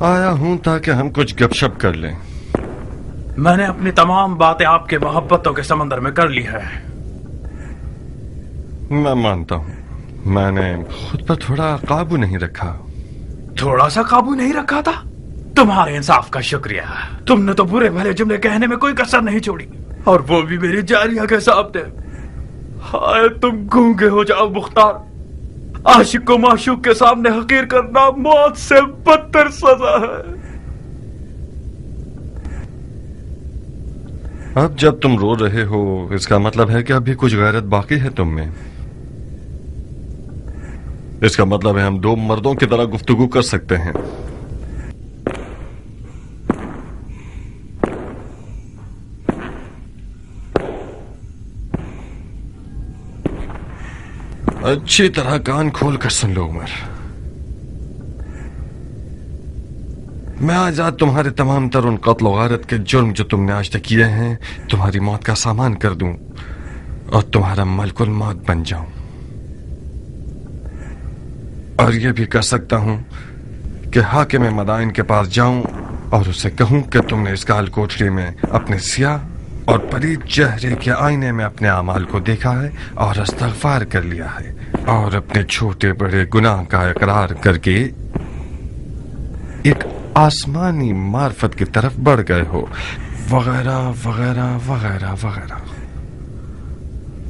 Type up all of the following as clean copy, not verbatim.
آیا ہوں تاکہ ہم کچھ گپ شپ کر لیں. میں نے اپنی تمام باتیں آپ کے محبتوں کے سمندر میں کر لی ہے. میں مانتا ہوں میں نے خود پر تھوڑا قابو نہیں رکھا. تھوڑا سا قابو نہیں رکھا تھا؟ تمہارے انصاف کا شکریہ. تم نے تو برے بھلے جملے کہنے میں کوئی کسر نہیں چھوڑی، اور وہ بھی میری جاریہ کے سامنے. ہائے تم گونگے ہو جاؤ مختار. عاشق کو معشوق کے سامنے حقیر کرنا موت سے بدتر سزا ہے. اب جب تم رو رہے ہو اس کا مطلب ہے کہ ابھی کچھ غیرت باقی ہے تم میں. اس کا مطلب ہے ہم دو مردوں کی طرح گفتگو کر سکتے ہیں. اچھی طرح کان کھول کر سن لو عمر. میں آج تمہارے تمام تر ان قتل و غارت کے جرم جو تم نے آج تک کیے ہیں تمہاری موت کا سامان کر دوں اور تمہارا ملک الموت بن جاؤں. اور یہ بھی کر سکتا ہوں کہ حاکم مدائن کے پاس جاؤں اور اسے کہوں کہ تم نے اس کال کوٹری میں اپنے سیاہ اور پلید چہرے کے آئینے میں اپنے اعمال کو دیکھا ہے اور استغفار کر لیا ہے اور اپنے چھوٹے بڑے گناہ کا اقرار کر کے ایک آسمانی معرفت کی طرف بڑھ گئے ہو، وغیرہ وغیرہ وغیرہ وغیرہ.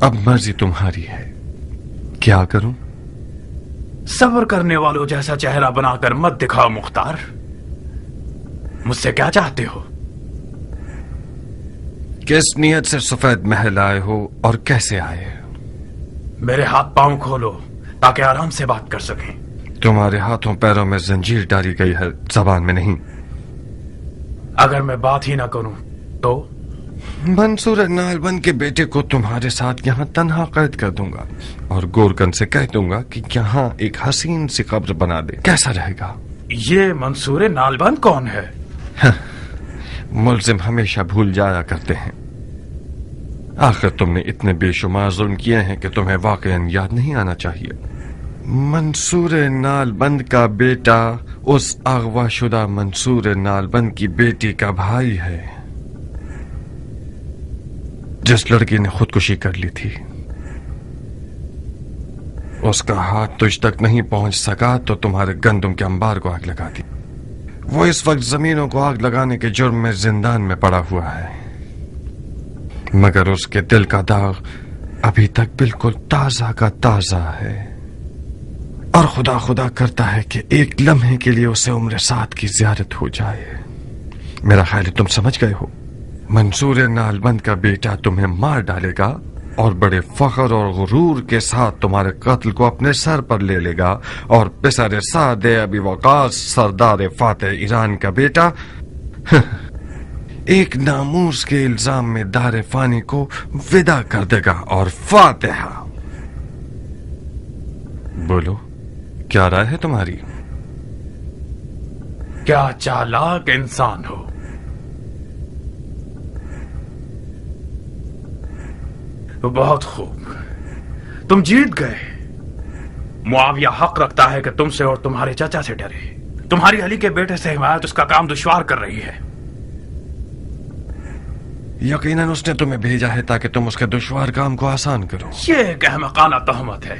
اب مرضی تمہاری ہے. کیا کروں؟ صبر کرنے والوں جیسا چہرہ بنا کر مت دکھاؤ مختار. مجھ سے کیا چاہتے ہو؟ کس نیت سے سفید محل آئے ہو اور کیسے آئے؟ میرے ہاتھ پاؤں کھولو تاکہ آرام سے بات کر سکیں. تمہارے ہاتھوں پیروں میں زنجیر ڈالی گئی ہے، زبان میں نہیں. اگر میں بات ہی نہ کروں تو؟ منصور نالبند کے بیٹے کو تمہارے ساتھ یہاں تنہا قید کر دوں گا اور گورکن سے کہہ دوں گا کہ یہاں ایک حسین سی قبر بنا دے. کیسا رہے گا؟ یہ منصور نالبند کون ہے؟ ملزم ہمیشہ بھول جایا کرتے ہیں. آخر تم نے اتنے بے شمار ظلم کیے ہیں کہ تمہیں واقعاً یاد نہیں آنا چاہیے. منصور نالبند کا بیٹا اس اغوا شدہ منصور نالبند کی بیٹی کا بھائی ہے جس لڑکی نے خودکشی کر لی تھی. اس کا ہاتھ تجھ تک نہیں پہنچ سکا تو تمہارے گندم کے انبار کو آگ لگا دی. وہ اس وقت زمینوں کو آگ لگانے کے جرم میں زندان میں پڑا ہوا ہے، مگر اس کے دل کا داغ ابھی تک بالکل تازہ کا تازہ ہے اور خدا خدا کرتا ہے کہ ایک لمحے کے لیے اسے عمر سعد کی زیارت ہو جائے. میرا خیال ہے تم سمجھ گئے ہو. منصور نالبند کا بیٹا تمہیں مار ڈالے گا اور بڑے فخر اور غرور کے ساتھ تمہارے قتل کو اپنے سر پر لے لے گا، اور پسر سعد ابی وقاص سردار فاتح ایران کا بیٹا ایک ناموس کے الزام میں دار فانی کو ودا کر دے گا. اور فاتحہ. بولو کیا رائے ہے تمہاری؟ کیا چالاک انسان ہو. بہت خوب، تم جیت گئے. معاویہ حق رکھتا ہے کہ تم سے اور تمہارے چچا سے ڈرے. تمہاری علی کے بیٹے سے حمایت اس کا کام دشوار کر رہی ہے. یقیناً اس نے تمہیں بھیجا ہے تاکہ تم اس کے دشوار کام کو آسان کرو. یہ ایک احمقانہ تہمت ہے.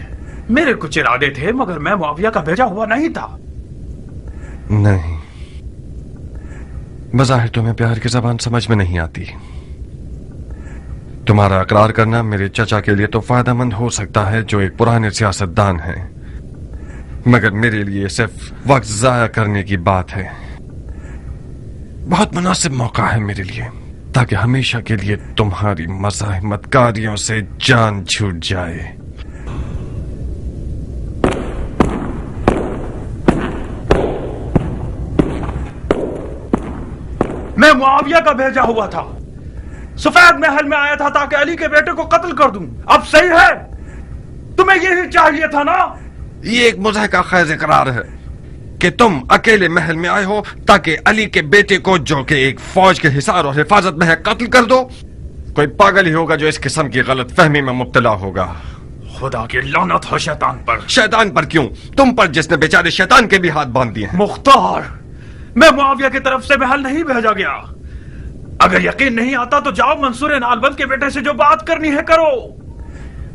میرے کچھ ارادے تھے مگر میں معاویہ کا بھیجا ہوا نہیں تھا. نہیں، بظاہر تمہیں پیار کی زبان سمجھ میں نہیں آتی. تمہارا اقرار کرنا میرے چچا کے لیے تو فائدہ مند ہو سکتا ہے جو ایک پرانے سیاستدان ہیں، مگر میرے لیے صرف وقت ضائع کرنے کی بات ہے. بہت مناسب موقع ہے میرے لیے تاکہ ہمیشہ کے لیے تمہاری مزاحمت کاریوں سے جان چھوٹ جائے. میں معاویہ کا بھیجا ہوا تھا، سفید محل میں آیا تھا تاکہ علی کے بیٹے کو قتل کر دوں. اب صحیح ہے؟ تمہیں یہی چاہیے تھا نا؟ یہ ایک مضحکہ خیز اقرار ہے کہ تم اکیلے محل میں آئے ہو تاکہ علی کے بیٹے کو جو کہ ایک فوج کے حصار اور حفاظت میں ہے قتل کر دو. کوئی پاگل ہی ہوگا جو اس قسم کی غلط فہمی میں مبتلا ہوگا. خدا کی لعنت ہو شیطان پر. شیطان پر کیوں؟ تم پر جس نے بیچارے شیطان کے بھی ہاتھ باندھ دیے ہیں. مختار، मैं मुआविया की तरफ से महल नहीं भेजा गया। अगर यकीन नहीं आता तो जाओ मंसूर नालबंद के बेटे से जो बात करनी है करो।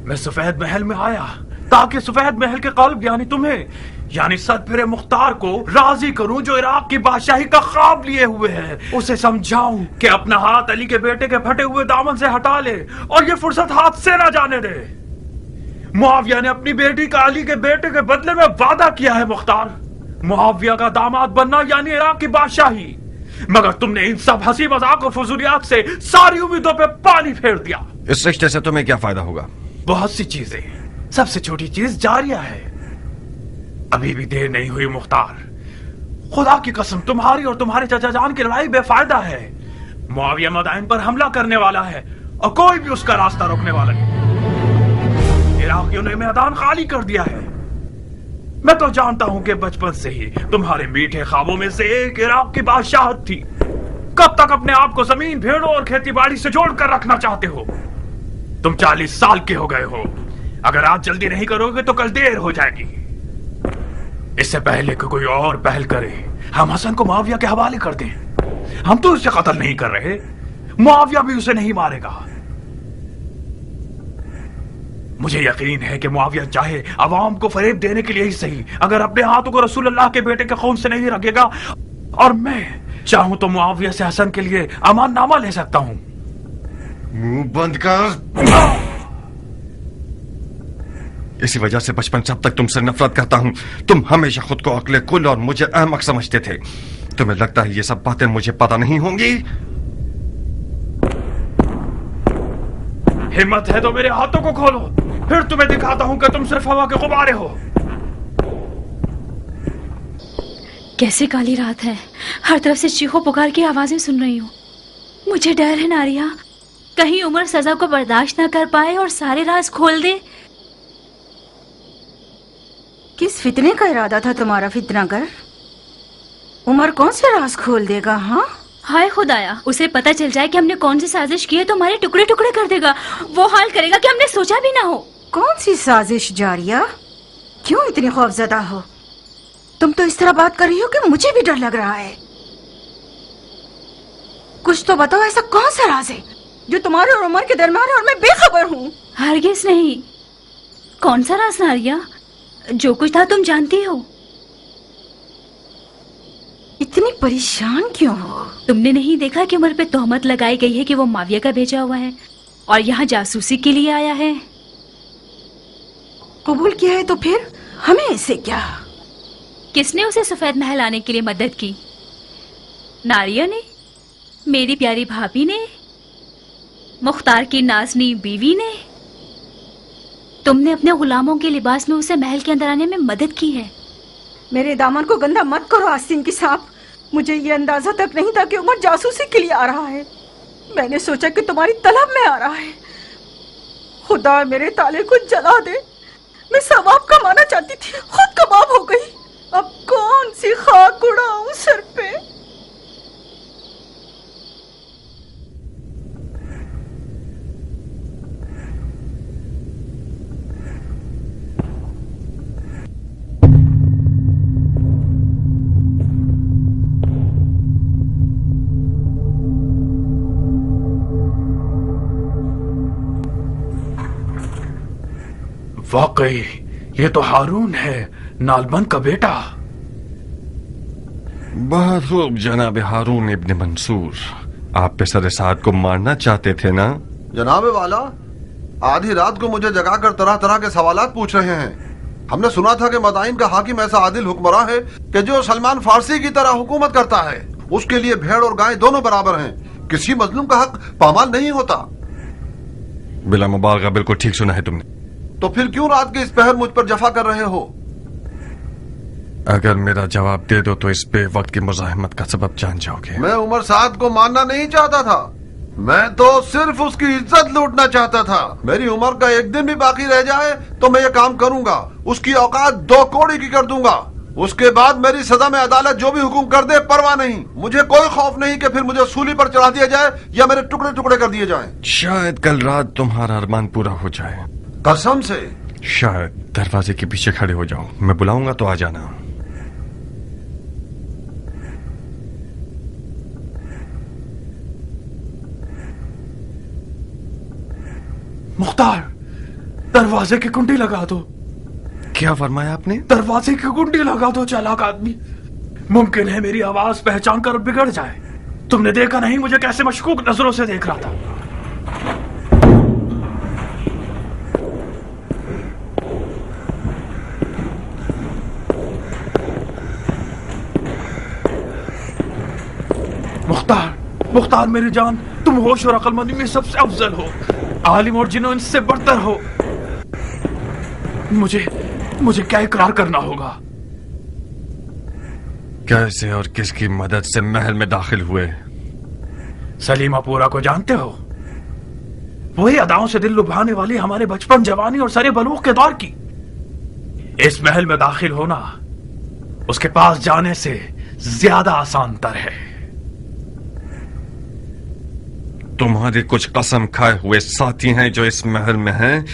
मैं सफेद महल में आया ताकि सफेद महल के कल्ब यानी तुम्हें यानी सदफिर मुख्तार को राजी करूं जो इराक की बादशाही का ख्वाब लिए हुए है। उसे समझाऊं कि अपना हाथ अली के बेटे के फटे हुए दामन से हटा ले और ये फुर्सत हाथ से ना जाने दे। मुआविया ने अपनी बेटी का अली के बेटे के बदले में वादा किया है मुख्तार, मुआविया का दामाद बनना यानी इराक की बादशाही। मगर तुमने इन सब हंसी मजाक और फजूलियात से सारी उम्मीदों पे पानी फेर दिया। इस रिश्ते से तुम्हें क्या फायदा होगा? बहुत सी चीजें, सबसे छोटी चीज जारिया है। अभी भी देर नहीं हुई मुख्तार, खुदा की कसम तुम्हारी और तुम्हारे चाचा जान की लड़ाई बेफायदा है। मुआविया मदाइन पर हमला करने वाला है और कोई भी उसका रास्ता रोकने वाला नहीं। इराकियों ने मैदान खाली कर दिया है। मैं तो जानता हूं कि बचपन से ही तुम्हारे मीठे ख्वाबों में से एक इराक की बादशाहत थी। कब तक अपने आप को जमीन, भेड़ों और खेती बाड़ी से जोड़कर रखना चाहते हो? तुम 40 साल के हो गए हो। अगर आज जल्दी नहीं करोगे तो कल देर हो जाएगी। इससे पहले कि कोई और पहल करे, हम हसन को मुआविया के हवाले कर दें। हम तो उसे कत्ल नहीं कर रहे, मुआविया भी उसे नहीं मारेगा। मुझे यकीन है कि मुआविया चाहे अवाम को फरेब देने के लिए ही सही, अगर अपने हाथों को रसूल अल्लाह के बेटे के खून से नहीं रखेगा, और मैं चाहूं तो मुआविया से हसन के लिए अमाननामा ले सकता हूं। मुंह बंद कर। इसी वजह से बचपन से अब तक तुमसे नफरत करता हूं। तुम हमेशा खुद को अक्ल कुल और मुझे अहमक समझते थे। तुम्हें लगता है ये सब बातें मुझे पता नहीं होंगी? हिम्मत है तो मेरे हाथों को खोलो, फिर तुम्हें दिखाता हूं कि तुम सिर्फ हवा के गुब्बारे हो। कैसी काली रात है, हर तरफ से चीखों पुकार की आवाजें सुन रही हूँ। मुझे डर है नारिया, कहीं उमर सजा को बर्दाश्त ना कर पाए और सारे राज खोल दे। किस फितने का इरादा था तुम्हारा फितनागर? उमर कौन से राज खोल देगा? हाँ, हाय खुदाया, उसे पता चल जाए कि हमने कौन सी साजिश की है तो हमारे टुकड़े टुकड़े कर देगा। वो हाल करेगा कि हमने सोचा भी ना हो। कौन सी साजिश जारिया? क्यों इतनी खौफजदा हो? तुम तो इस तरह बात कर रही हो कि मुझे भी डर लग रहा है। कुछ तो बताओ, ऐसा कौन सा राज है जो तुम्हारे और उमर के दरमियान है और मैं बेखबर हूँ? हरगिज नहीं। कौन सा राज नारिया? जो कुछ था तुम जानती हो। इतनी परेशान क्यों हो? तुमने नहीं देखा कि उमर पे तोहमत लगाई गई है कि वो मुआविया का भेजा हुआ है और यहाँ जासूसी के लिए आया है? कबूल किया है तो फिर हमें इससे क्या? किसने उसे सफेद महल आने के लिए मदद की? नारिया ने, मेरी प्यारी भाभी ने, मुख्तार की नाज़नी बीवी ने। तुमने अपने गुलामों के लिबास में उसे महल के अंदर आने में मदद की है। मेरे दामन को गंदा मत करो आस्तीन की साहब। मुझे ये अंदाजा तक नहीं था कि उमर जासूसी के लिए आ रहा है। मैंने सोचा कि तुम्हारी तलब में आ रहा है। खुदा मेरे ताले को जला दे। मैं सवाब कमाना चाहती थी, खुद कबाब हो गई। अब कौन सी खाक उड़ाऊं सर पे? वाकई ये तो हारून है, नालबंद का बेटा। बहुत खूब जनाब हारून इब्न मंसूर, आप पे सर साद को मारना चाहते थे ना? जनाब वाला, आधी रात को मुझे जगाकर तरह तरह के सवालात पूछ रहे हैं। हमने सुना था कि मदाइन का हाकिम ऐसा आदिल हुक्मरां है कि जो सलमान फारसी की तरह हुकूमत करता है। उसके लिए भेड़ और गाय दोनों बराबर हैं। किसी मजलूम का हक पामाल नहीं होता। बिला मुबालगा बिल्कुल ठीक सुना है तुमने। तो फिर क्यों रात के इस पहर मुझ पर जफा कर रहे हो? अगर मेरा जवाब दे दो तो इस बेवक्त की मुजाहिमत का सबब जान जाओगे। मैं उमर साद को मारना नहीं चाहता था, मैं तो सिर्फ उसकी इज्जत लूटना चाहता था। मेरी उम्र का एक दिन भी बाकी रह जाए तो मैं ये काम करूंगा। उसकी औकात 2 कौड़ी की कर दूंगा। उसके बाद मेरी सजा में अदालत जो भी हुक्म कर दे परवाह नहीं। मुझे कोई खौफ नहीं कि फिर मुझे सूली पर चढ़ा दिया जाए या मेरे टुकड़े टुकड़े कर दिए जाएं। शायद कल रात तुम्हारा अरमान पूरा हो जाए। कसम से। शायद। दरवाजे के पीछे खड़े हो जाओ, मैं बुलाऊंगा तो आ जाना। मुख्तार, दरवाजे की कुंडी लगा दो। क्या फरमाया आपने? दरवाजे की कुंडी लगा दो चालाक आदमी। मुमकिन है मेरी आवाज पहचान कर बिगड़ जाए। तुमने देखा नहीं मुझे कैसे मशकूक नजरों से देख रहा था। मुख्तार, मुख्तार मेरी जान, तुम होश और अक्लमंदी में सबसे अफजल हो, आलिम और जिन्हों इनसे बढ़तर हो। मुझे क्या इकरार करना होगा? कैसे और किसकी मदद से महल में दाखिल हुए? सलीमापुरा को जानते हो? वही अदाओं से दिल लुभाने वाली हमारे बचपन, जवानी और सरे बलूग के दौर की। इस महल में दाखिल होना उसके पास जाने से ज्यादा आसान तर है। तुम्हारे कुछ कसम खाए हुए साथी हैं जो इस महल में हैं।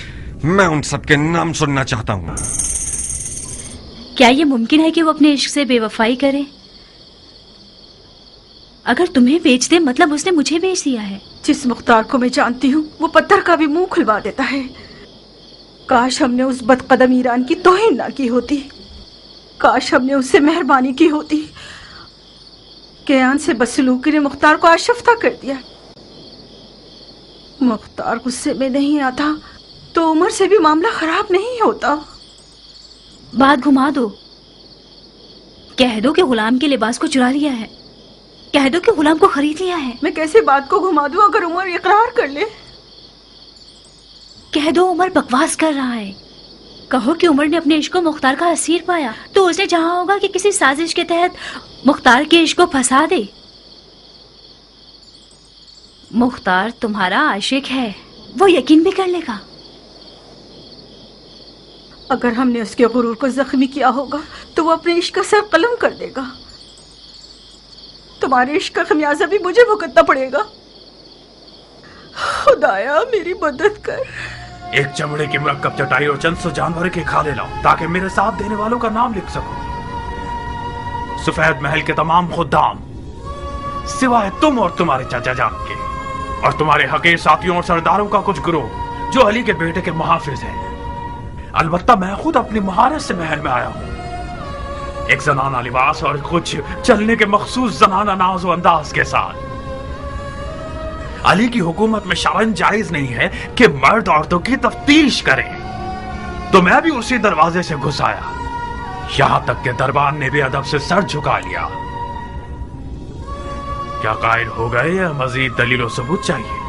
मैं उन सबके नाम सुनना चाहता हूं। क्या ये मुमकिन है कि वो अपने इश्क से बेवफाई करे? अगर तुम्हें बेच दे मतलब उसने मुझे बेच दिया है। जिस मुख्तार को मैं जानती हूँ वो पत्थर का भी मुंह खुलवा देता है। काश हमने उस बदकदम ईरान की तौहीन ना की होती। काश हमने उससे मेहरबानी की होती। कयान से बदसलूकी ने मुख्तार को आशफ्ता कर दिया। मुख्तार गुस्से में नहीं आता तो उमर से भी मामला खराब नहीं होता। बात घुमा दो। कह दो कि गुलाम के लिबास को चुरा लिया है। कह दो कि गुलाम को खरीद लिया है। मैं कैसे बात को घुमा दूं अगर उमर इकरार कर ले? कह दो उमर बकवास कर रहा है। कहो कि उमर ने अपने इश्क को मुख्तार का असीर पाया तो उसने चाहा होगा कि किसी साजिश के तहत मुख्तार के इश्क को फंसा दे। मुख्तार तुम्हारा आशिक है, वो यकीन भी कर लेगा। अगर हमने उसके गुरूर को जख्मी किया होगा तो वो अपने इश्क का सर कलम कर देगा। तुम्हारे इश्क का खमियाजा भी मुझे भुगतना पड़ेगा। खुदाया मेरी मदद कर। एक चमड़े की मुरक्कब चटाई और चंद सौ जानवरों के खाले लाओ ताकि मेरे साथ देने वालों का नाम लिख सकूं। सफेद महल के तमाम खुद्दाम सिवाय तुम और तुम्हारे चाचा जान के, और तुम्हारे हकीर साथियों और सरदारों का कुछ गिरोह जो अली के बेटे के मुहाफिज हैं। अलबत्ता मैं खुद अपनी महारत से महल में आया हूं, एक जनाना लिबास और कुछ चलने के मखसूस जनाना नाज़ो अंदाज के साथ। अली की हुकूमत में शरन जायज नहीं है कि मर्द औरतों की तफ्तीश करें, तो मैं भी उसी दरवाजे से घुस आया। यहां तक कि दरबान ने भी अदब से सर झुका लिया। क्या कायल हो गए या मजीद दलील और सबूत चाहिए?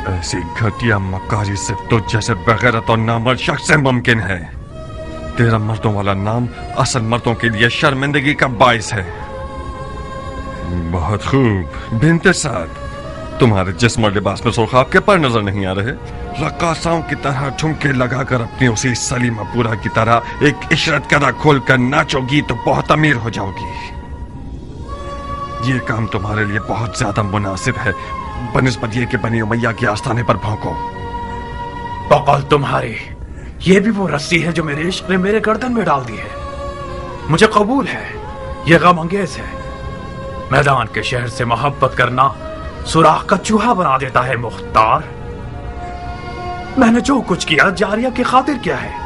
ऐसी घटिया मकारी सिर्फ तुझ जैसे बगैरत और नामर्द शख्स से मुमकिन है। तेरा मर्दों वाला नाम असल मर्दों के लिए शर्मिंदगी का बाइस है। बहुत खूब बिन्ते साद, तुम्हारे जिस्म और लिबास में सुर्खाब के पर नजर नहीं आ रहे। रक्कासाओं की तरह ठुमके लगाकर अपनी उसी सलीमापुरा की तरह एक इशरत करा खोल कर नाचोगी तो बहुत अमीर हो जाओगी। ये काम तुम्हारे लिए बहुत ज्यादा मुनासिब है बनिस्बत ये कि बनी उमैया के आस्थाने पर भौंको। बकौल तुम्हारी, ये भी वो रस्सी है जो मेरे इश्क ने मेरे गर्दन में डाल दी है। मुझे कबूल है, ये गम अंगेज है। मैदान के शहर से मोहब्बत करना सुराख का चूहा बना देता है मुख्तार। मैंने जो कुछ किया जारिया की खातिर किया है।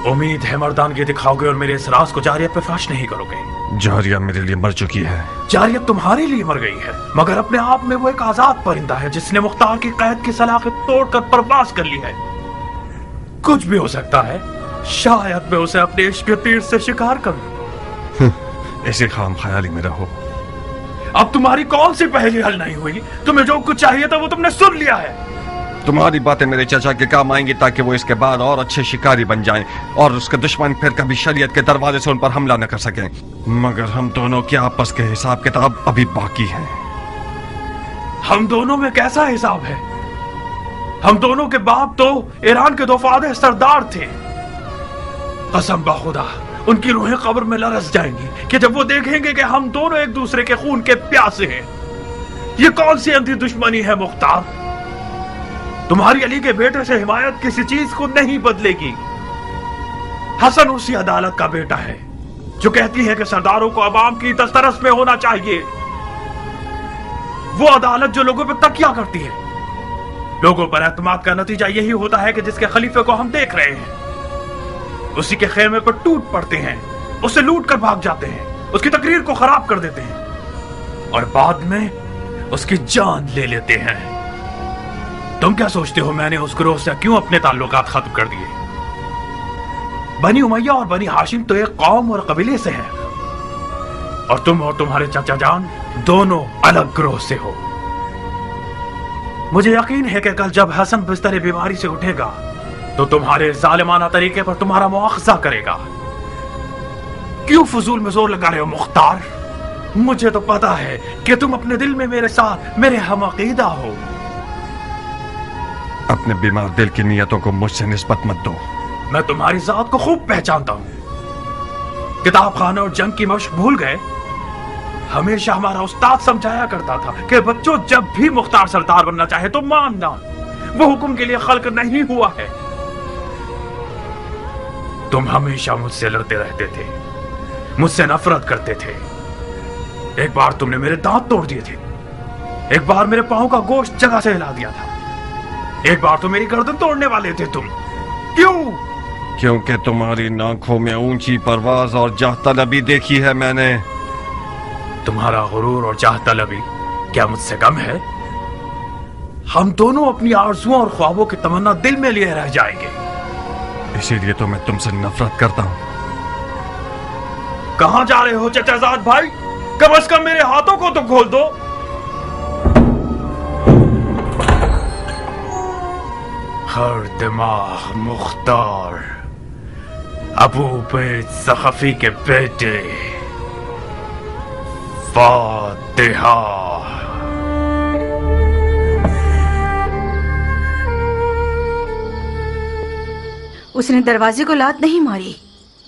उम्मीद है मर्दानगी दिखाओगे और मेरे इस राज को जारिया पे फाश नहीं करोगे। जारिया मेरे लिए मर चुकी है। जारिया तुम्हारे लिए मर गई है, मगर अपने आप में वो एक आजाद परिंदा है जिसने मुख्तार की कैद की सलाखें तोड़कर परवाज कर ली है। कुछ भी हो सकता है, शायद मैं उसे अपने इश्क के तीर से शिकार करूं। ऐसे खाम ख्याली में रहो। अब तुम्हारी कौन सी पहेली हल नहीं हुई? तुम्हें जो कुछ चाहिए था वो तुमने सुन लिया है। तुम्हारी बातें मेरे चाचा के काम आएंगी ताकि वो इसके बाद और अच्छे शिकारी बन जाएं और उसके दुश्मन फिर कभी शरीयत के दरवाजे से उन पर हमला न कर सकें। मगर हम दोनों के आपस के हिसाब किताब अभी बाकी हैं। हम दोनों में कैसा हिसाब है? हम दोनों के बाप तो ईरान के दो फादे सरदार थे। कसम बखुदा उनकी रूहें कब्र में लरस जाएंगी कि जब वो देखेंगे कि हम दोनों एक दूसरे के खून के प्यासे हैं। ये कौन सी अंधी दुश्मनी है मुख्तार? तुम्हारी अली के बेटे से हिमायत किसी चीज को नहीं बदलेगी। हसन उसी अदालत का बेटा है जो कहती है कि सरदारों को अवाम की दस्तरस में होना चाहिए। वो अदालत जो लोगों पे तकिया करती है। लोगों पर एतमाद का नतीजा यही होता है कि जिसके खलीफे को हम देख रहे हैं उसी के खेमे पर टूट पड़ते हैं, उसे लूट कर भाग जाते हैं, उसकी तकरीर को खराब कर देते हैं और बाद में उसकी जान ले लेते हैं। तुम क्या सोचते हो मैंने उस गिरोह से क्यों अपने ताल्लुकात खत्म कर दिए? बनी उमैया और बनी हाशिम तो एक कौम और कबीले से हैं और तुम और तुम्हारे चाचा जान दोनों अलग गिरोह से हो। मुझे यकीन है कि कल जब हसन बिस्तर बीमारी से उठेगा तो तुम्हारे जालिमाना तरीके पर तुम्हारा मुआखजा करेगा। क्यों फजूल में जोर लगा रहे हो मुख्तार? मुझे तो पता है कि तुम अपने दिल में मेरे साथ मेरे हमअकीदा हो। अपने बीमार दिल की नियतों को मुझसे निस्बत मत दो। मैं तुम्हारी जात को खूब पहचानता हूं। किताब खाना और जंग की मशक भूल गए? हमेशा हमारा उस्ताद समझाया करता था कि बच्चों जब भी मुख्तार सरदार बनना चाहे तो मानना, वो हुक्म के लिए खल्क नहीं हुआ है। तुम हमेशा मुझसे लड़ते रहते थे, मुझसे नफरत करते थे। एक बार तुमने मेरे दांत तोड़ दिए थे, एक बार मेरे पांव का गोश्त जगह से हिला दिया था, एक बार तो मेरी गर्दन तोड़ने वाले थे तुम। क्यों? क्योंकि तुम्हारी आंखों में ऊंची परवाज और जाह तलबी देखी है मैंने। तुम्हारा गुरूर और चाह तलबी क्या मुझसे कम है? हम दोनों अपनी आरज़ुओं और ख्वाबों की तमन्ना दिल में लिए रह जाएंगे। इसीलिए तो मैं तुमसे नफरत करता हूं। कहां जा रहे हो चचाजाद भाई? कम से कम मेरे हाथों को तो खोल दो। हर दिमाग मुख्तार, अबू बैद सखफी के बेटे, फातिहा। उसने दरवाजे को लात नहीं मारी।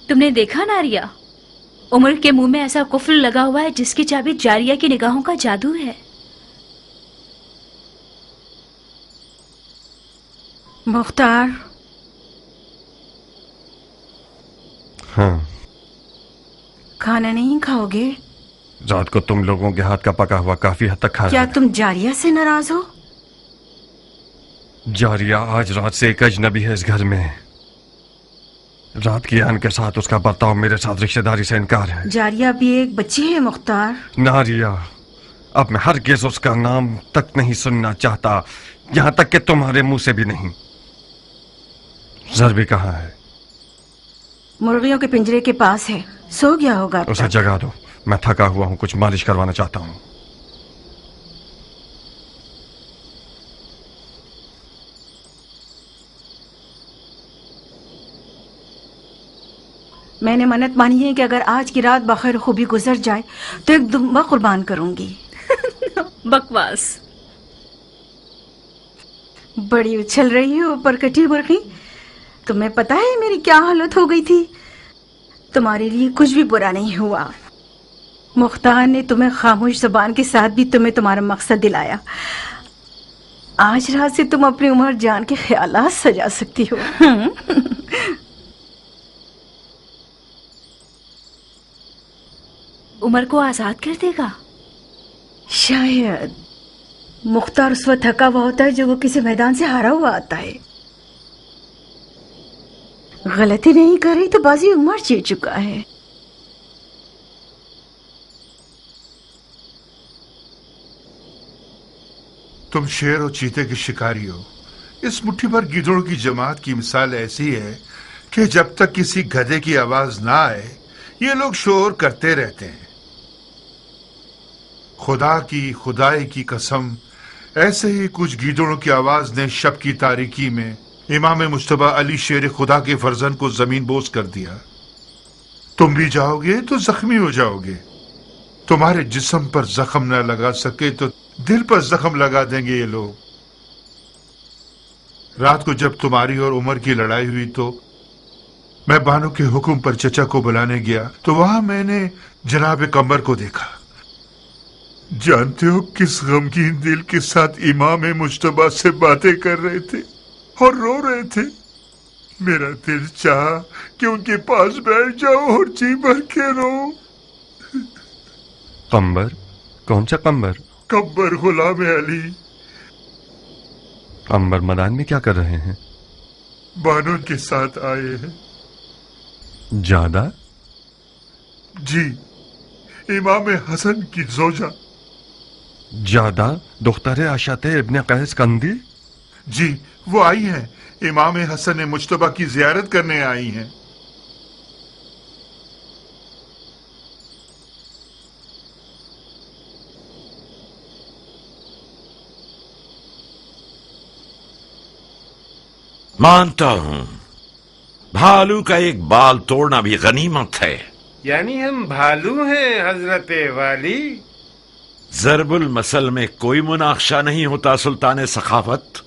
तुमने देखा नारिया, उमर के मुंह में ऐसा कुफ्र लगा हुआ है जिसकी चाबी जारिया की निगाहों का जादू है। मुख्तार, हाँ, खाना नहीं खाओगे? रात को तुम लोगों के हाथ का पका हुआ काफी हद तक खाया। क्या तुम जारिया से नाराज हो? जारिया आज रात से एक अजनबी है इस घर में। रात की आन के साथ उसका बर्ताव मेरे साथ रिश्तेदारी से इनकार है। जारिया भी एक बच्ची है मुख्तार। नारिया, अब मैं हरगिज़ उसका नाम तक नहीं सुनना चाहता, यहां तक कि तुम्हारे मुंह से भी नहीं। ज़रबी कहाँ है? मुर्गियों के पिंजरे के पास है, सो गया होगा। उसे जगा दो, मैं थका हुआ हूं, कुछ मालिश करवाना चाहता हूं। मैंने मन्नत मानी है कि अगर आज की रात बखैर खूबी गुजर जाए तो एक दुम्बा कुर्बान करूंगी। बकवास। बड़ी उछल रही हो परकटी मुर्गी। तुम्हें पता है मेरी क्या हालत हो गई थी? तुम्हारे लिए कुछ भी बुरा नहीं हुआ। मुख्तार ने तुम्हें खामोश जुबान के साथ भी तुम्हें तुम्हारा मकसद दिलाया। आज रात से तुम अपनी उम्र जान के ख्यालात सजा सकती हो। उमर को आजाद कर देगा? शायद। मुख्तार उस वक्त थका हुआ होता है जो वो किसी मैदान से हारा हुआ आता है। गलती नहीं कर रही तो बाजी उमर जीत चुका है। तुम शेर और चीते के शिकारी हो। इस मुट्ठी भर गिद्धों की जमात की मिसाल ऐसी है कि जब तक किसी गधे की आवाज ना आए ये लोग शोर करते रहते हैं। खुदा की खुदाई की कसम, ऐसे ही कुछ गीदड़ों की आवाज ने शब की तारीकी में इमाम मुश्तबा अली शेर खुदा के फर्जन को जमीन बोस कर दिया। तुम भी जाओगे तो जख्मी हो जाओगे। तुम्हारे जिस्म पर जख्म न लगा सके तो दिल पर जख्म लगा देंगे ये लोग। रात को जब तुम्हारी और उमर की लड़ाई हुई तो मैं बानो के हुक्म पर चचा को बुलाने गया तो वहां मैंने जनाब कमर को देखा। जानते हो किस गमगीन दिल के साथ इमाम मुश्तबा से बातें कर रहे थे और रो रहे थे। मेरा दिल चाहा कि उनके पास बैठ जाओ और जी भर के रो। कम्बर? कौन सा कम्बर? कब्बर गुलाम अली। अंबर मैदान में क्या कर रहे हैं? बानो के साथ आए हैं। ज्यादा? जी, इमाम हसन की जोजा। ज्यादा दुख्तर आशाते इब्ने कैस कंदी? जी, वो आई हैं। इमाम हसन मुज्तबा की जियारत करने आई हैं। मानता हूं भालू का एक बाल तोड़ना भी गनीमत है। यानी हम भालू हैं हजरत वाली? जरबुल मसल में कोई मुनाक्शा नहीं होता सुल्तान सखावत।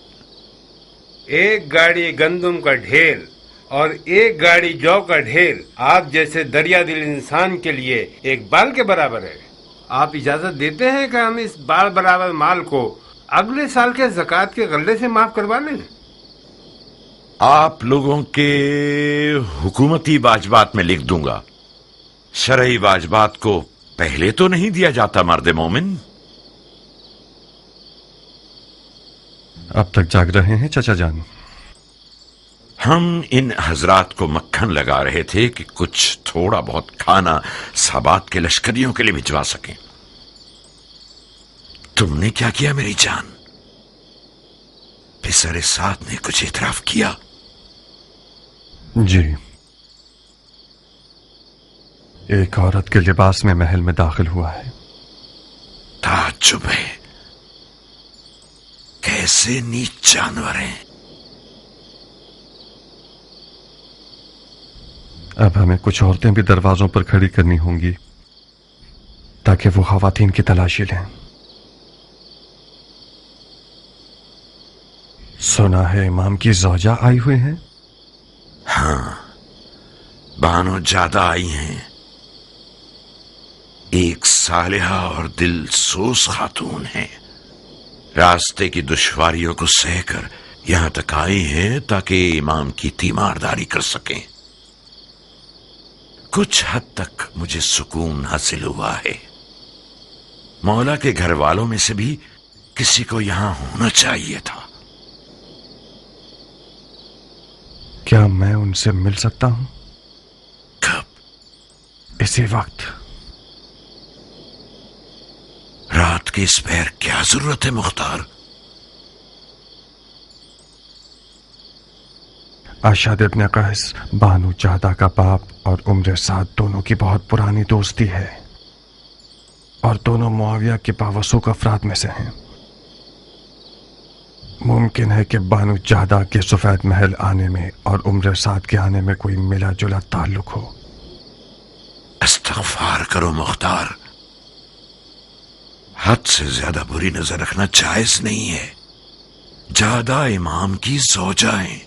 एक गाड़ी गंदम का ढेर और एक गाड़ी जौ का ढेर आप जैसे दरिया दिल इंसान के लिए एक बाल के बराबर है। आप इजाजत देते हैं कि हम इस बाल बराबर माल को अगले साल के ज़कात के गल्ले से माफ करवा लें? आप लोगों के हुकूमती वाजबात में लिख दूंगा। शरई वाजबात को पहले तो नहीं दिया जाता मर्द मोमिन। अब तक जाग रहे हैं चचा जान? हम इन हजरात को मक्खन लगा रहे थे कि कुछ थोड़ा बहुत खाना साबात के लश्करियों के लिए भिजवा सकें। तुमने क्या किया मेरी जान? पिसरे साथ ने कुछ इतराफ किया? जी, एक औरत के लिबास में महल में दाखिल हुआ है। ताज्जुब है, कैसे नीच जानवर हैं। अब हमें कुछ औरतें भी दरवाजों पर खड़ी करनी होंगी ताकि वो खवातीन की तलाशी लें। सुना है इमाम की ज़ौजा आई हुई हैं? हाँ, बानो ज्यादा आई हैं। एक सालिहा और दिल सोस खातून है। रास्ते की दुश्वारियों को सहकर यहां तक आई हैं ताकि इमाम की तीमारदारी कर सकें। कुछ हद तक मुझे सुकून हासिल हुआ है। मौला के घर वालों में से भी किसी को यहां होना चाहिए था। क्या मैं उनसे मिल सकता हूं? कब? इसी वक्त। रात के इस पैर क्या जरूरत है मुख्तार? अशाद इब्न कैस बानू जादा का बाप और उम्र साद दोनों की बहुत पुरानी दोस्ती है और दोनों मुआविया के बावसूक अफराद में से हैं। मुमकिन है कि बानू जादा के सफेद महल आने में और उम्र साद के आने में कोई मिला जुला ताल्लुक हो। इस्तग़फ़ार करो मुख्तार, हद से ज्यादा बुरी नजर रखना जायज नहीं है। जादा इमाम की ज़ौजा है,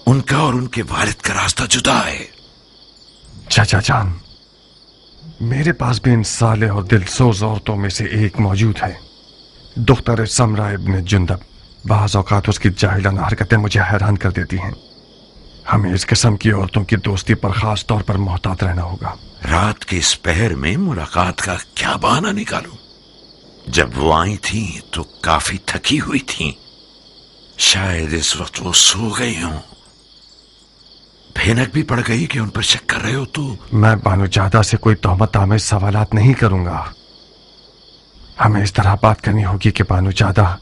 उनका और उनके वालिद का रास्ता जुदा है। चाचा जान, मेरे पास भी इन साले और दिलसोज औरतों में से एक मौजूद है, दुख्तर समरा इब्न जुंदब। बाज़ औक़ात उसकी जाहिलाना हरकतें मुझे हैरान कर देती हैं। हमें इस किस्म की औरतों की दोस्ती पर खास तौर पर मोहतात रहना होगा। रात के इस पहर में मुलाकात का क्या बहाना निकालूं? जब वो आई थी तो काफी थकी हुई थी। शायद इस वक्त वो सो गई हों। भैनक भी पड़ गई कि उन पर शक कर रहे हो तो? मैं बानू जादा से कोई तोहमत आमेज सवालात नहीं करूंगा। हमें इस तरह बात करनी होगी कि बानू जादा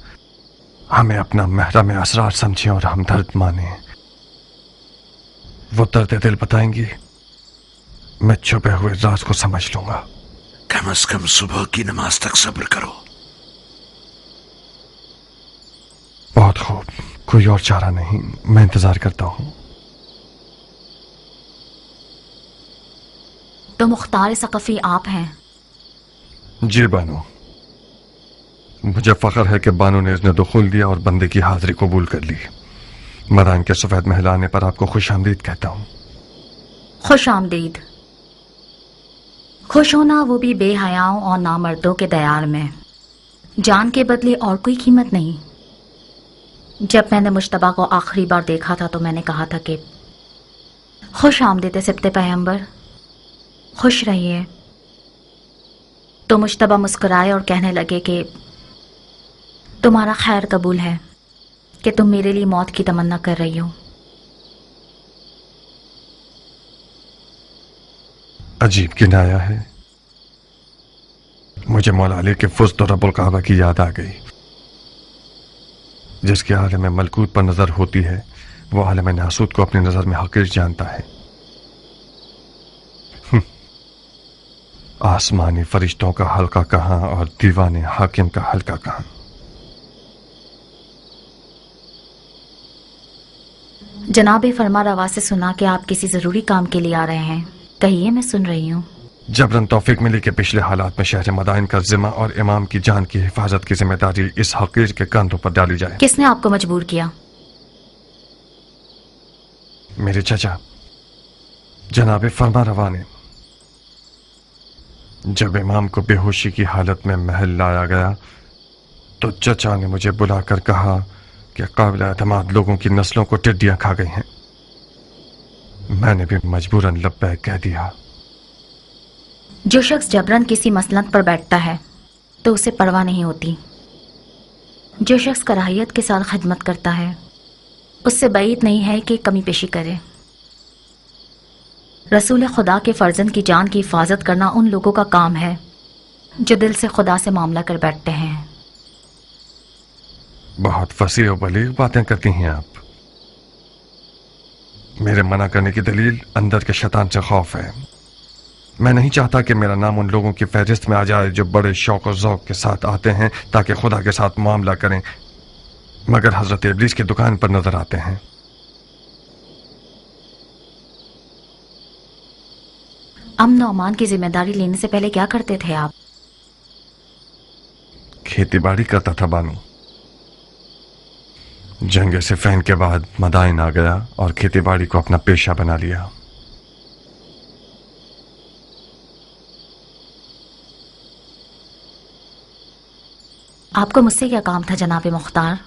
हमें अपना महरम असरार समझें और हमदर्द माने। वो दर्द दिल बताएंगी, मैं छुपे हुए राज को समझ लूंगा। कम से कम सुबह की नमाज तक सब्र करो। बहुत खूब, कोई और चारा नहीं, मैं इंतजार करता हूं। तो मुख्तार सकफी आप हैं? जी बानो, मुझे फख्र है कि बानो ने इसने दुखुल दिया और बंदे की हाजिरी कबूल कर ली। मैदान के सफेद महल आने पर आपको खुश आमदीद कहता हूं। खुश आमदीद। खुश होना वो भी बेहयाओं और नामर्दों के दयार में। जान के बदले और कोई कीमत नहीं। जब मैंने मुश्तबा को आखिरी बार देखा था तो मैंने कहा था कि खुश आमदीद सिब्ते पैगंबर, खुश रहिए। तो मुश्तबा मुस्कुराए और कहने लगे कि तुम्हारा खैर कबूल है। कि तुम मेरे लिए मौत की तमन्ना कर रही हो। अजीब किनाया है। मुझे मौला अली के फुज़्त और रब्बुल काबा की याद आ गई। जिसके आलम मलकूत पर नजर होती है वो आलम नासूत को अपनी नजर में हकीर जानता है। आसमानी फरिश्तों का हल्का कहां और दीवाने हाकिम का हल्का कहां। जनाब फरमा रवा से सुना कि आप किसी जरूरी काम के लिए आ रहे हैं। कहिए, मैं सुन रही हूँ। जबरन तौफीक मिली के पिछले हालात में शहर मदाइन का जिम्मा और इमाम की जान की हिफाजत की जिम्मेदारी इस हकीर के कंधों पर डाली जाए। किसने आपको मजबूर किया? मेरे चचा जनाब फरमा रवा ने। जब इमाम को बेहोशी की हालत में महल लाया गया तो चचा ने मुझे बुलाकर कहा कि काबिल एतमाद लोगों की नस्लों को टिड्डियां खा गई हैं। मैंने भी मजबूरन लब्बैक कह दिया। जो शख्स जबरन किसी मसनद पर बैठता है तो उसे परवाह नहीं होती। जो शख्स कराहियत के साथ खिदमत करता है उससे बैद नहीं है कि कमी पेशी करे। रसूल खुदा के फर्जंद की जान की हिफाजत करना उन लोगों का काम है जो दिल से खुदा से मामला कर बैठते हैं। बहुत फसीह और बलीग बातें करती हैं आप। मेरे मना करने की दलील अंदर के शैतान से खौफ है। मैं नहीं चाहता कि मेरा नाम उन लोगों की फहरिस्त में आ जाए जो बड़े शौक और ज़ौक़ के साथ आते हैं ताकि खुदा के साथ मामला करें, मगर हजरत इब्लीस की दुकान पर नजर आते हैं। अमन और अमान की जिम्मेदारी लेने से पहले क्या करते थे आप? खेती बाड़ी करता था बानू। जंग सिफ़ैन के बाद मदाइन आ गया और खेती बाड़ी को अपना पेशा बना लिया। आपको मुझसे क्या काम था जनाब मुख्तार?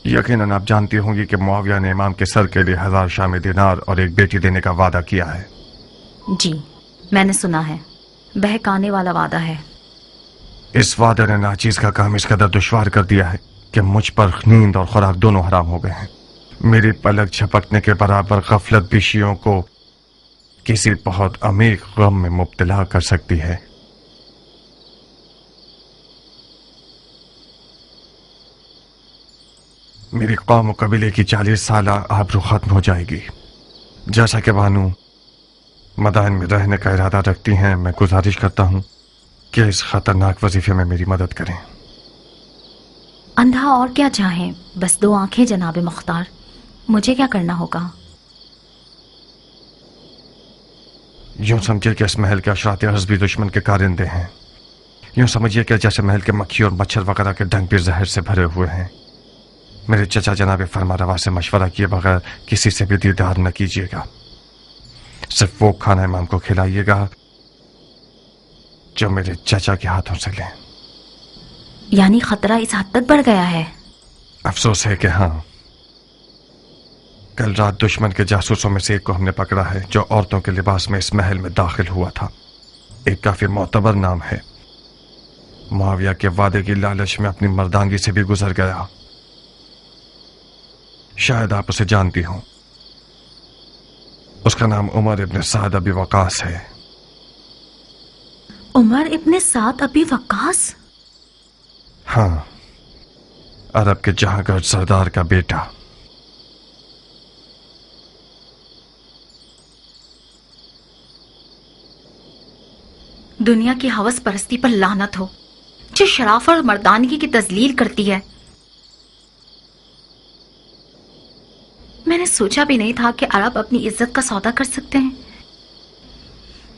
यकीनन आप जानती होंगी कि मुआविया ने इमाम के सर के लिए 1000 शामी दिनार और एक बेटी देने का वादा किया है। जी, मैंने सुना है। बहकाने वाला वादा है। इस वादे ने नाचीज का काम इस कदर दुश्वार कर दिया है कि मुझ पर नींद और खुराक दोनों हराम हो गए हैं। मेरी पलक झपकने के बराबर गफलत भी शियों को किसी बहुत अमीर गम में मुब्तला कर सकती है। मेरी कौम और कबीले की 40 साल आबरू खत्म हो जाएगी। जैसा कि बानू मदाइन में रहने का इरादा रखती हैं, मैं गुजारिश करता हूं कि इस खतरनाक वजीफे में मेरी मदद करें। अंधा और क्या चाहें, बस 2 आंखें जनाब मुख्तार। मुझे क्या करना होगा? यूं समझिए कि इस महल के अशरात अर्ज़ भी दुश्मन के कारिंदे हैं। यूं समझिए कि जैसे महल के मक्खी और मच्छर वगैरह के डंक भी जहर से भरे हुए हैं। मेरे चचा जनाब फरमा रवा से मशवरा किए बगैर किसी से भी दीदार न कीजिएगा। सिर्फ वो खाना इमाम को खिलाइएगा जो मेरे चचा के हाथों से लें। यानी खतरा इस हद तक बढ़ गया है? अफसोस है कि हाँ। कल रात दुश्मन के जासूसों में से एक को हमने पकड़ा है जो औरतों के लिबास में इस महल में दाखिल हुआ था। एक काफी मोतबर नाम है। मुआविया के वादे की लालच में अपनी मर्दांगी से भी गुजर गया। शायद आप उसे जानती हो। उसका नाम उमर इब्न साद अबी वकास है। उमर इब्न साद अबी वकास? हाँ, अरब के जहांगीर सरदार का बेटा। दुनिया की हवस परस्ती पर लानत हो जो शराफत और मर्दानगी की तजलील करती है। मैंने सोचा भी नहीं था कि अरब अपनी इज्जत का सौदा कर सकते हैं।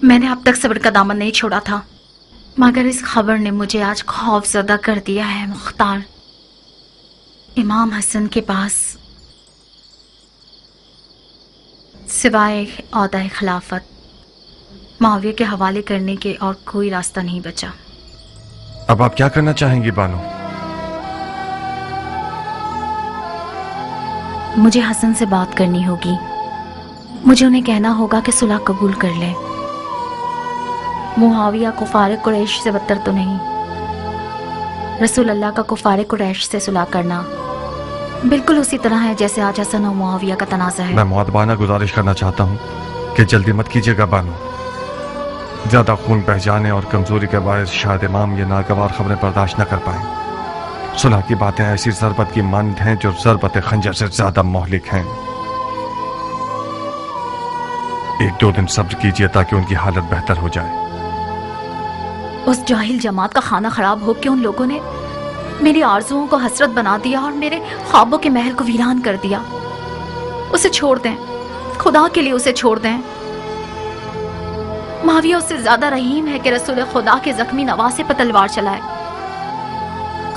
मैंने अब तक सब्र का दामन नहीं छोड़ा था, मगर इस खबर ने मुझे आज खौफजदा कर दिया है। मुख्तार, इमाम हसन के पास सिवाय औहदा खिलाफत मुआविया के हवाले करने के और कोई रास्ता नहीं बचा। अब आप क्या करना चाहेंगी बानो? मुझे हसन से बात करनी होगी। मुझे उन्हें कहना होगा कि सुलह कबूल कर ले। मुआविया को फारिग कुरैश से बदतर तो नहीं। रसूल अल्लाह का कुफार कुरैश से सुलह करना बिल्कुल उसी तरह है जैसे आज हसन और मुआविया का तनाज़ा है। मैं मुअद्दबाना गुजारिश करना चाहता हूँ कि जल्दी मत कीजिएगा बानो। ज्यादा खून बह जाने और कमजोरी के बायस शायद इमाम ये नागवार खबरें बर्दाश्त न कर पाए। सुलह की बातें ऐसी ज़रबत की मानद हैं जो ज़रबत खंजर से ज्यादा मोहलिक हैं। 1-2 दिन सब्र कीजिए ताकि उनकी हालत बेहतर हो जाए। उस जाहिल जमात का खाना खराब हो के उन लोगों ने मेरी आरज़ुओं को हसरत बना दिया और मेरे ख्वाबों के महल को वीरान कर दिया। उसे छोड़ दें, खुदा के लिए उसे छोड़ दें। मुआविया उससे ज्यादा रहीम है कि रसूल खुदा के जख्मी नवासे पर तलवार चलाए।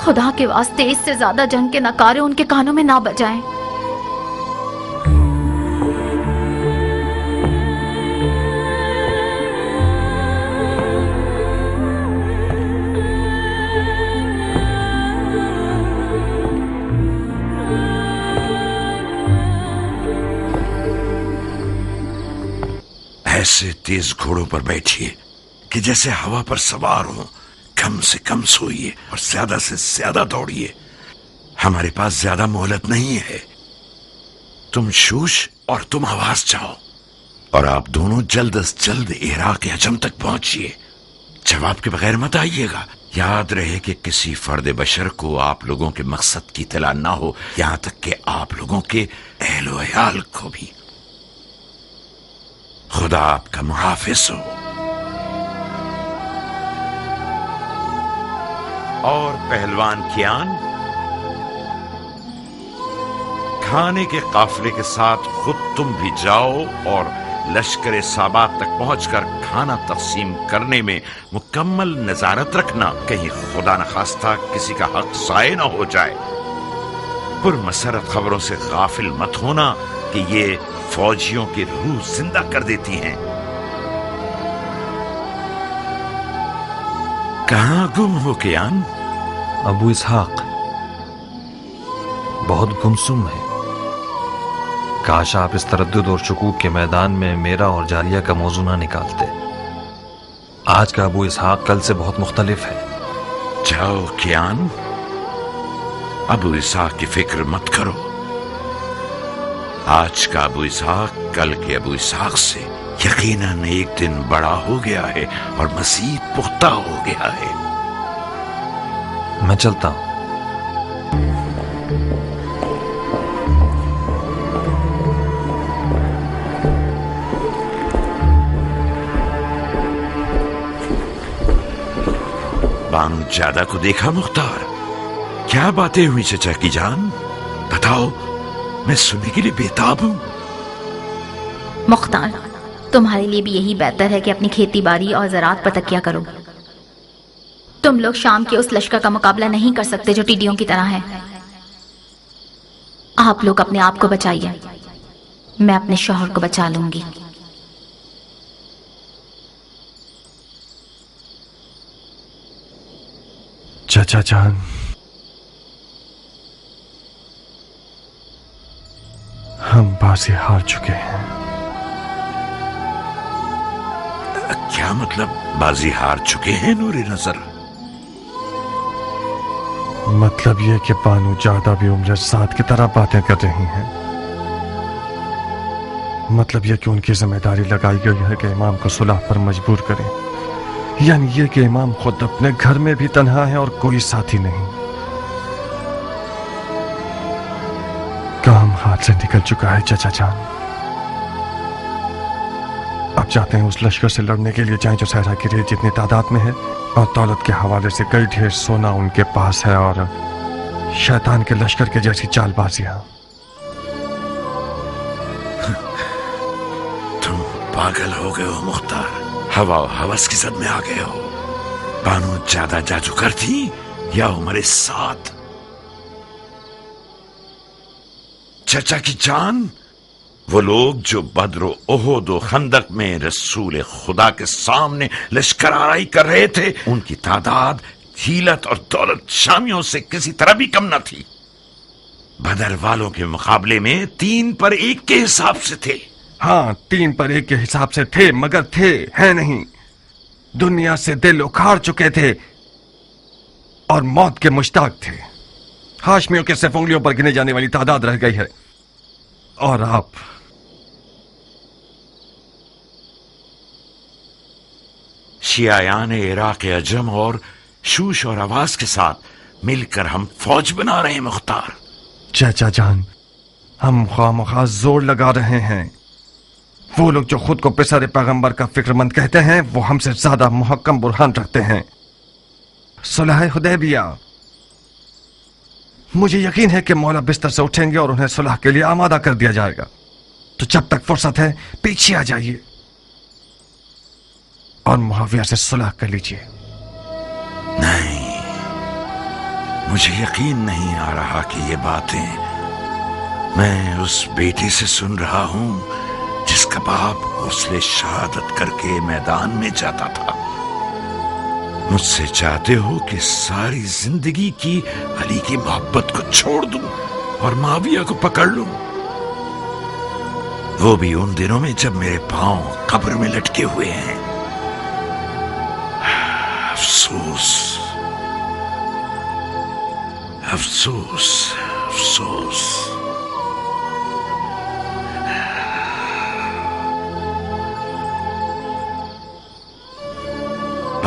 खुदा के वास्ते इससे ज्यादा जंग के नकारे उनके कानों में ना बजाएं। ऐसे तेज घोड़ों पर बैठिए कि जैसे हवा पर सवार हो। कम से कम सोइए और ज्यादा से ज्यादा दौड़िए। हमारे पास ज्यादा मोहलत नहीं है। तुम शूश और तुम हवास जाओ और आप दोनों जल्द अज जल्द इराक अजम तक पहुंचिए। जवाब के बगैर मत आइएगा। याद रहे कि किसी फर्द बशर को आप लोगों के मकसद की इत्तला ना हो, यहां तक कि आप लोगों के अहलो अयाल को भी। खुदा आपका मुहाफिज हो। और पहलवान कियान, खाने के काफिले के साथ खुद तुम भी जाओ और लश्कर साबात तक पहुंचकर खाना तकसीम करने में मुकम्मल नजारत रखना। कहीं खुदा न खास्ता किसी का हक ज़ाय न हो जाए। पुरमसरत खबरों से गाफिल मत होना कि ये फौजियों की रूह जिंदा कर देती हैं। कहां गुम हो कियान? अबू इसहाक बहुत गुमसुम है। काश आप इस तरद्दुद और शुकूक के मैदान में मेरा और जारिया का मौजू ना निकालते। आज का अबू इसहाक कल से बहुत मुख्तलिफ है। जाओ कियान, अबू इसहाक की फिक्र मत करो। आज का अबू इसहाक कल के अबू इसहाक से यकीनन एक दिन बड़ा हो गया है और मज़ीद पुख्ता हो गया है। मैं चलता हूं। बानू ज्यादा को देखा मुख्तार? क्या बातें हुई चचा की जान? बताओ, मैं सुनने के लिए बेताब हूं। मुख्तार, तुम्हारे लिए भी यही बेहतर है कि अपनी खेती बाड़ी और ज़राअत पर तकिया करो। तुम लोग शाम के उस लश्कर का मुकाबला नहीं कर सकते जो टिड्डियों की तरह है। आप लोग अपने आप को बचाइए, मैं अपने शौहर को बचा लूंगी। चाचा जान, हम बाजी हार चुके हैं। क्या मतलब बाजी हार चुके हैं नूरे नजर? मतलब ये कि बानू ज्यादा भी उम्र साथ की तरह बातें कर रही हैं। मतलब ये कि उनकी जिम्मेदारी लगाई गई है कि इमाम को सुलह पर मजबूर करें। यानी ये कि इमाम खुद अपने घर में भी तन्हा है और कोई साथी नहीं। काम हाथ से निकल चुका है चाचा जान। अब चाहते हैं उस लश्कर से लड़ने के लिए जाएं जो सहरा की रेत जितनी तादाद में है और दौलत के हवाले से कई ढेर सोना उनके पास है और शैतान के लश्कर के जैसी चालबाजियां। तुम पागल हो गए हो मुख्तार, हवा और हवस की जद में आ गए हो। बानू ज्यादा जादूगर थी या हमारे साथ? चचा की जान, वो लोग जो बद्र ओहद और खंदक में रसूल खुदा के सामने लश्कर आराई कर रहे थे, उनकी तादाद हिलत और दौलत शामियों से किसी तरह भी कम न थी। बदर वालों के मुकाबले में 3 पर 1 के हिसाब से थे। हाँ, 3 पर 1 के हिसाब से थे, मगर थे है नहीं। दुनिया से दिल उखाड़ चुके थे। और मौत के मुश्ताक थे। हाशमियों के सिर्फ उंगलियों पर गिने जाने वाली तादाद रह गई है, और आप शियायान इराक अजम और शूश और आवाज के साथ मिलकर हम फौज बना रहे हैं मुख्तार। चाचा जान, हम खामखा जोर लगा रहे हैं। वो लोग जो खुद को पिसर पैगंबर का फिक्रमंद कहते हैं, वो हमसे ज्यादा मुहक्कम बुरहान रखते हैं। सुलह हुदैबिया, मुझे यकीन है कि मौला बिस्तर से उठेंगे और उन्हें सुलह के लिए आमादा कर दिया जाएगा। तो जब तक फुर्सत है पीछे आ जाइए और मुआविया से सुलह कर लीजिए। नहीं, मुझे यकीन नहीं आ रहा कि ये बातें मैं उस बेटे से सुन रहा हूं जिसका बाप गौसले शहादत करके मैदान में जाता था। मुझसे चाहते हो कि सारी जिंदगी की अली की मोहब्बत को छोड़ दूं और माविया को पकड़ लूं, वो भी उन दिनों में जब मेरे पांव कब्र में लटके हुए हैं। अफसोस, अफसोस, अफसोस।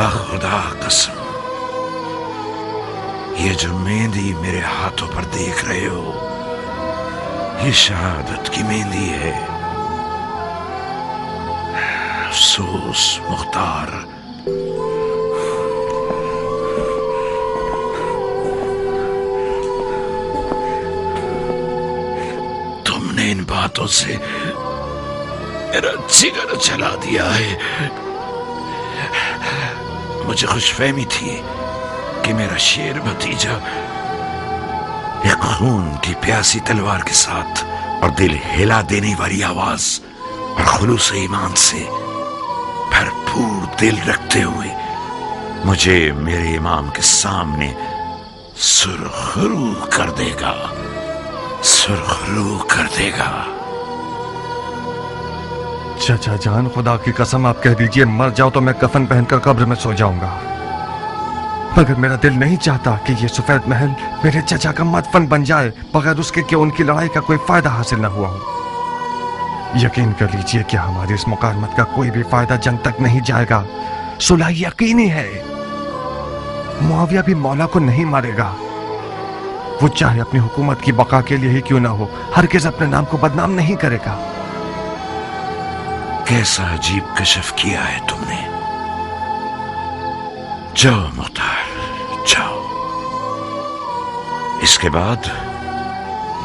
खुदा कसम, ये जो मेहंदी मेरे हाथों पर देख रहे हो, ये शहादत की मेहंदी है। अफसोस मुख्तार, तुमने इन बातों से मेरा जिगर जला दिया है। मुझे खुशफहमी थी कि मेरा शेर भतीजा एक खून की प्यासी तलवार के साथ और दिल हिला देने वाली आवाज और खुलूस ईमान से भरपूर दिल रखते हुए मुझे मेरे इमाम के सामने सुरखरू कर देगा, सुरखरू कर देगा। चाचा जान, खुदा की कसम आप कह दीजिए मर जाओ तो मैं कफन पहनकर कब्र में सो जाऊंगा, मगर मेरा दिल नहीं चाहता कि ये सफेद महल मेरे चाचा का मदफन बन जाए बगैर उसके कि उनकी लड़ाई का कोई फायदा हासिल न हुआ हो। यकीन कर लीजिए कि हमारी इस मुकालमत का कोई भी फायदा जंग तक नहीं जाएगा। सुलह यकीनी है। मुआविया भी मौला को नहीं मारेगा। वो चाहे अपनी हुकूमत की बका के लिए ही क्यों ना हो, हरगिज़ अपने नाम को बदनाम नहीं करेगा। कैसा अजीब कशफ किया है तुमने। जाओ मुख्तार, जाओ। इसके बाद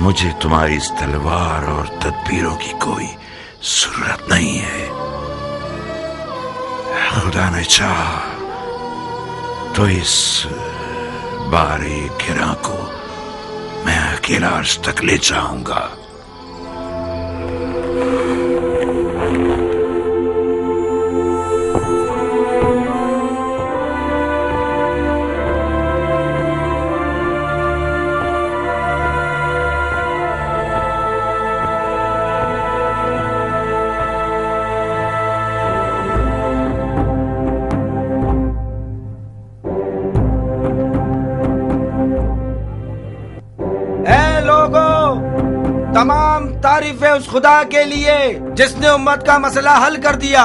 मुझे तुम्हारी इस तलवार और तदबीरों की कोई जरूरत नहीं है। खुदा ने चाहा तो इस बारे गिरा को मैं अकेला अर्श तक ले जाऊंगा। तमाम तारीफें उस खुदा के लिए जिसने उम्मत का मसला हल कर दिया।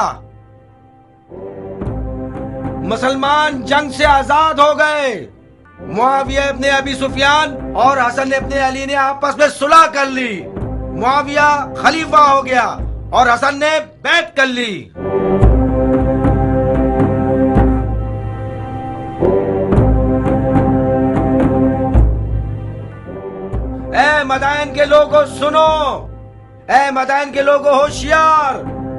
मुसलमान जंग से आजाद हो गए। मुआविया इब्ने अबी सुफियान और हसन इब्ने अली ने आपस में सुलह कर ली। मुआविया खलीफा हो गया और हसन ने बैत कर ली। ए मदाइन के लोगों सुनो, ए मदाइन के लोगों होशियार,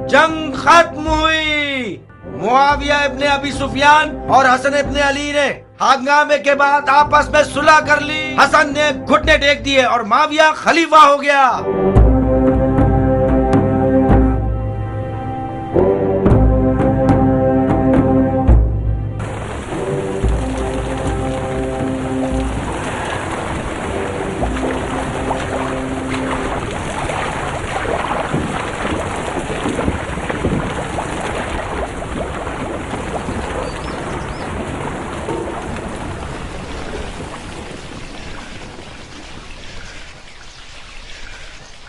जंग खत्म हुई। मुआविया इब्ने अबी सुफियान और हसन इब्ने अली ने हंगामे के बाद आपस में सुलह कर ली। हसन ने घुटने टेक दिए और मुआविया खलीफा हो गया।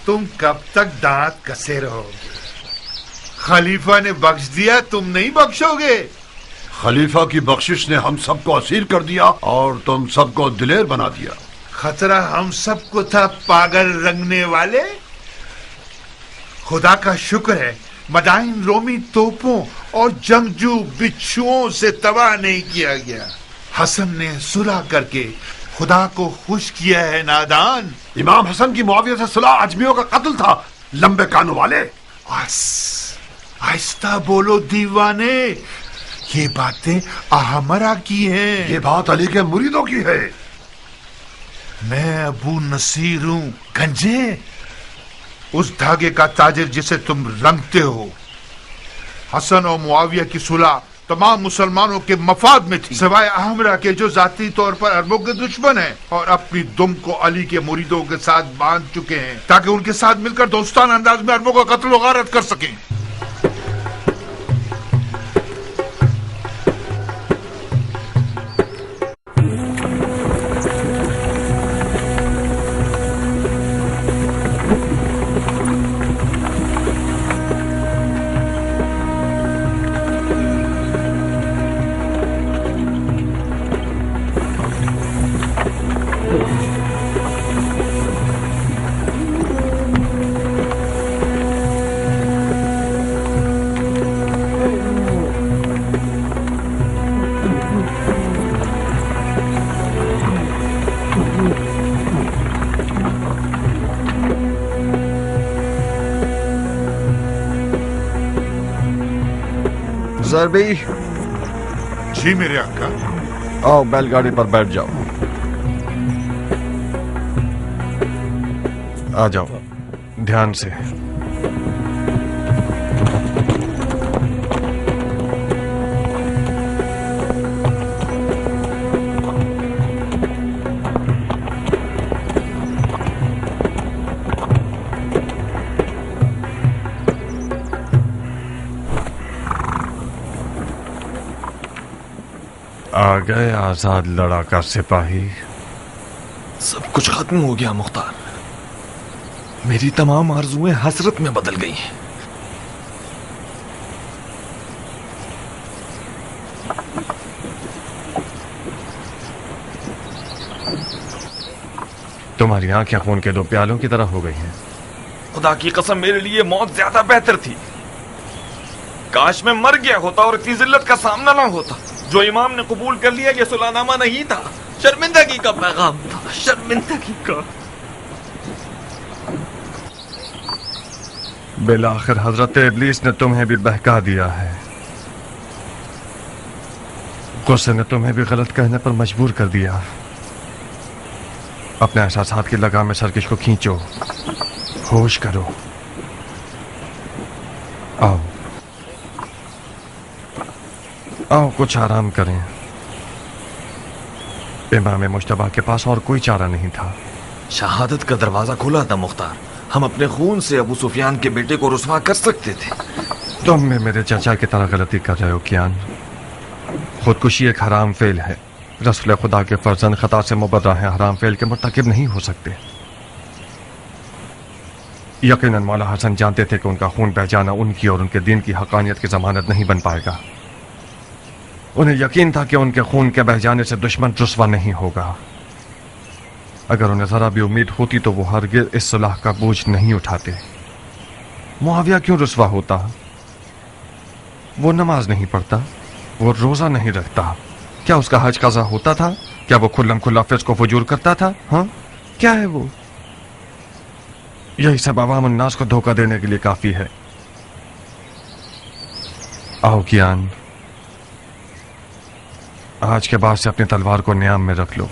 तुम कब तक दांत कसे रहोगे? खलीफा ने बख्श दिया, तुम नहीं बख्शोगे? खलीफा की बख्शिश ने हम सबको असीर कर दिया और तुम सबको दिलेर बना दिया। खतरा हम सबको था, पागल रंगने वाले। खुदा का शुक्र है मदाइन रोमी तोपों और जंगजू बिच्छुओं से तबाह नहीं किया गया। हसन ने सुलह करके खुदा को खुश किया है। नादान, इमाम हसन की मुआविया से सुलह अजमियों का कत्ल था, लंबे कानों वाले। आहिस्ता बोलो दीवाने, ये बातें अहमरा की हैं। ये बात अली के मुरीदों की है। मैं अबू नसीर हूं, गंजे, उस धागे का ताजिर जिसे तुम रंगते हो। हसन और मुआविया की सुलह तमाम मुसलमानों के मफाद में थी, सिवाय अहमरा के जो जाती तौर पर अरबों के दुश्मन हैं और अपनी दुम को अली के मुरीदों के साथ बांध चुके हैं ताकि उनके साथ मिलकर दोस्ताना अंदाज में अरबों का कत्ल व गारत कर सकें। ज़रबी, जी मेरे आका। आओ बैलगाड़ी पर बैठ जाओ। आ जाओ ध्यान से। आ गए आजाद लड़ाका सिपाही। सब कुछ खत्म हो गया मुख्तार। मेरी तमाम आरजुएं हसरत में बदल गई हैं। तुम्हारी आंखें खून के दो प्यालों की तरह हो गई हैं। खुदा की कसम, मेरे लिए मौत ज्यादा बेहतर थी। काश मैं मर गया होता और इतनी जिल्लत का सामना ना होता। जो इमाम ने कबूल कर लिया, ये सुलहनामा नहीं था, शर्मिंदगी का पैगाम था, शर्मिंदगी का। बिलाखिर हजरत इब्लीस ने तुम्हें भी बहका दिया है। गुस्से ने तुम्हें भी गलत कहने पर मजबूर कर दिया। अपने एहसासात की लगाम में सरकश को खींचो, होश करो। आओ आओ, कुछ आराम करें। इमाम मुश्तबा के पास और कोई चारा नहीं था। शहादत का दरवाजा खुला था मुख्तार। हम अपने खून से अबू सुफियान के बेटे को रुसवा कर सकते थे। तुम भी मेरे चाचा की तरह गलती कर रहे हो कियान। खुदकुशी एक हराम फेल है। रसूल खुदा के फर्जंद खता से मुबर्रा है, हराम फेल के मुर्तकिब नहीं हो सकते। यकीनन मौला हसन जानते थे कि उनका खून बह जाना उनकी और उनके दीन की हकानियत की जमानत नहीं बन पाएगा। उन्हें यकीन था कि उनके खून के बह जाने से दुश्मन रुस्वा नहीं होगा। अगर उन्हें जरा भी उम्मीद होती तो वो हरगिज़ इस सुलह का बोझ नहीं उठाते। मुआविया क्यों रुस्वा होता? वो नमाज नहीं पढ़ता, वो रोजा नहीं रखता। क्या उसका हज कज़ा होता था? क्या वो खुल्लम खुल्ला फिस्क को फजूर करता था? हाँ, क्या है वो? यही सब अवाम उन्नास को धोखा देने के लिए काफी है। आओ कियान, आज के बाद से अपनी तलवार को न्याम में रख लो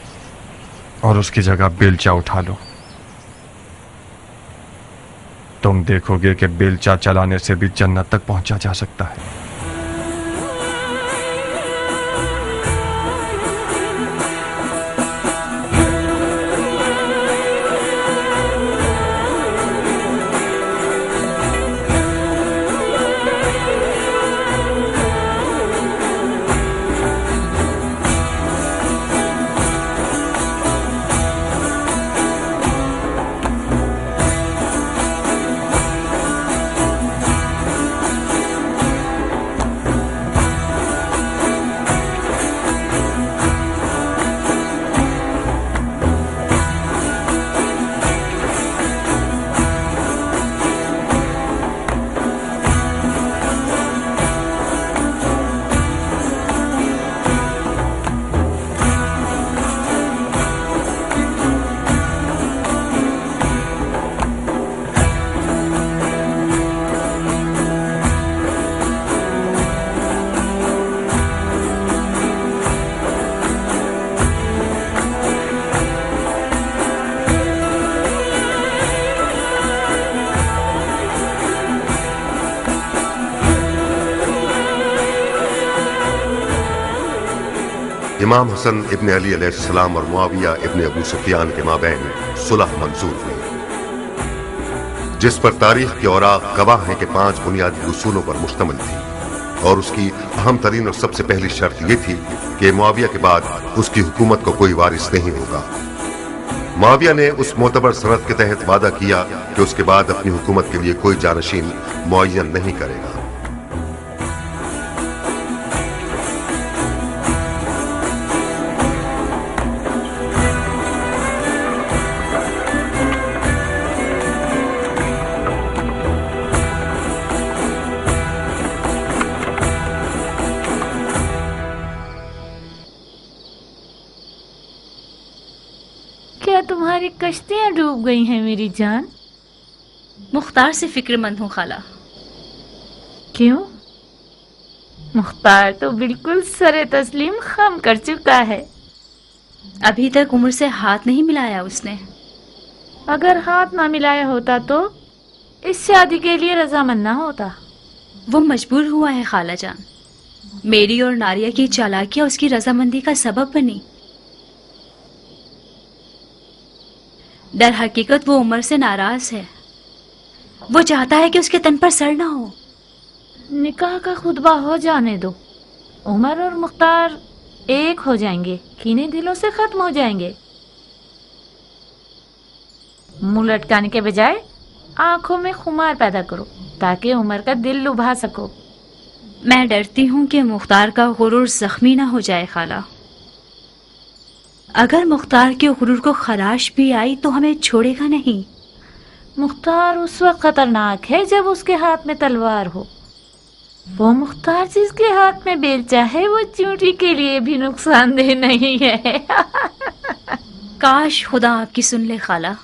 और उसकी जगह बेलचा उठा लो। तुम देखोगे कि बेलचा चलाने से भी जन्नत तक पहुंचा जा सकता है। इमाम हसन इब्न अली अलैहिस्सलाम और मुआविया इब्न अबू सुफियान के माबैन सुलह मंजूर हुई, जिस पर तारीख के औराक गवाह हैं कि 5 बुनियादी उसूलों पर मुश्तमिल थी, और उसकी अहम तरीन और सबसे पहली शर्त यह थी कि मुआविया के बाद उसकी हुकूमत को कोई वारिस नहीं होगा। मुआविया ने उस मोतबर सनद के तहत वादा किया कि उसके बाद अपनी हुकूमत के लिए कोई जानशीन मुअय्यन नहीं करेगा। क्या तुम्हारी कश्तियां डूब गई हैं मेरी जान? मुख्तार से फिक्रमंद हूँ खाला। क्यों? मुख्तार तो बिल्कुल सरे तस्लीम खम कर चुका है। अभी तक उमर से हाथ नहीं मिलाया उसने। अगर हाथ ना मिलाया होता तो इस शादी के लिए रजामंद ना होता। वो मजबूर हुआ है खाला जान। मेरी और नारिया की चालाकियां उसकी रजामंदी का सबब बनी। दर हकीकत वो उमर से नाराज है। वो चाहता है कि उसके तन पर सर ना हो। निकाह का खुतबा हो जाने दो। उमर और मुख्तार एक हो जाएंगे, कीने दिलों से खत्म हो जाएंगे। मुंह लटकाने के बजाय आंखों में खुमार पैदा करो ताकि उमर का दिल लुभा सको। मैं डरती हूँ कि मुख्तार का गुरूर जख्मी ना हो जाए खाला। अगर मुख्तार के गुरूर को खराश भी आई तो हमें छोड़ेगा नहीं। मुख्तार उस वक्त खतरनाक है जब उसके हाथ में तलवार हो। वो मुख्तार जिसके हाथ में बेलचा है वो चूंटी के लिए भी नुकसानदेह नहीं है। काश खुदा आपकी सुन ले खाला।